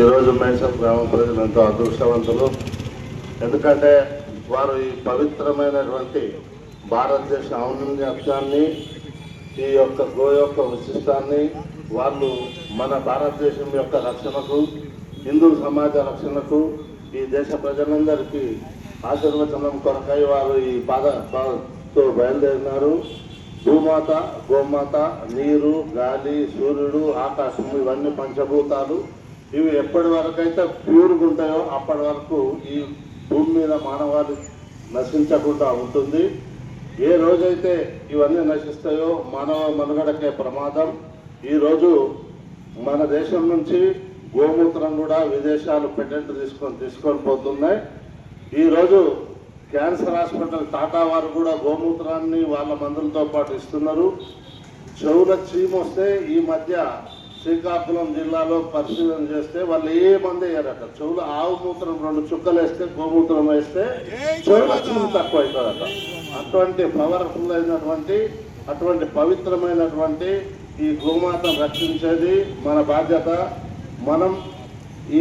ఈరోజు మేసం గ్రామ ప్రజలు ఎంతో అదృష్టవంతులు. ఎందుకంటే వారు ఈ పవిత్రమైనటువంటి భారతదేశ ఔన్నత్యాన్ని, ఈ యొక్క గో యొక్క విశిష్టాన్ని వాళ్ళు మన భారతదేశం యొక్క రక్షణకు, హిందూ సమాజ రక్షణకు, ఈ దేశ ప్రజలందరికీ ఆశీర్వచనం కొరకై వారు ఈ పాదతో బయలుదేరినారు. భూమాత, గోమాత, నీరు, గాలి, సూర్యుడు, ఆకాశం ఇవన్నీ పంచభూతాలు. ఇవి ఎప్పటి వరకు అయితే ప్యూర్గా ఉంటాయో అప్పటి వరకు ఈ భూమి మీద మానవాళి నశించకుండా ఉంటుంది. ఏ రోజైతే ఇవన్నీ నశిస్తాయో మానవ మనుగడకే ప్రమాదం. ఈరోజు మన దేశం నుంచి గోమూత్రం కూడా విదేశాలు పేటెంట్ తీసుకొని పోతున్నాయి. ఈరోజు క్యాన్సర్ హాస్పిటల్ టాటా వారు కూడా గోమూత్రాన్ని వాళ్ళ మందులతో పాటు ఇస్తున్నారు. చెవుల చీమ వస్తే ఈ మధ్య శ్రీకాకుళం జిల్లాలో పరిశీలన చేస్తే వాళ్ళు ఏ మంది వేయరట. చెవులు ఆవు మూత్రం 2 చుక్కలు వేస్తే, గోమూత్రం వేస్తే చెవుల చీమ తక్కువ అవుతుందట. అటువంటి పవర్ఫుల్ అయినటువంటి, అటువంటి పవిత్రమైనటువంటి ఈ గోమాతను రక్షించేది మన బాధ్యత. మనం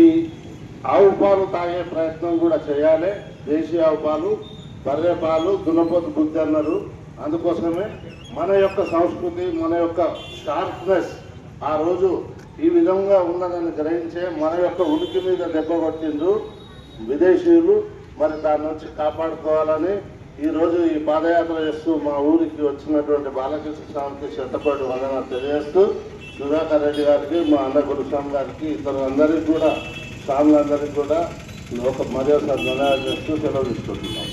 ఈ ఆవు పాలు తాగే ప్రయత్నం కూడా చేయాలి. దేశీయ ఆవు పాలు, బర్రె పాలు, దున్నపోతు బుద్ధి అన్నారు. అందుకోసమే మన యొక్క సంస్కృతి, మన యొక్క షార్ప్నెస్ ఆ రోజు ఈ విధంగా ఉన్నదని గ్రహించే మన యొక్క ఉనికి మీద దెబ్బ కొట్టిండ్రు విదేశీయులు. మరి దాని నుంచి కాపాడుకోవాలని ఈరోజు ఈ పాదయాత్ర చేస్తూ మా ఊరికి వచ్చినటువంటి బాలకృష్ణ స్వామికి శతకోటి వందనాలు తెలియజేస్తూ, సుధాకర్ రెడ్డి గారికి, మా అన్న గురుస్వామి గారికి, ఇతరులందరికీ కూడా, స్వాములందరికీ కూడా ఒక మర్యాద ధన్యవాదాలు చేస్తూ సెలవు తీసుకుంటున్నాం.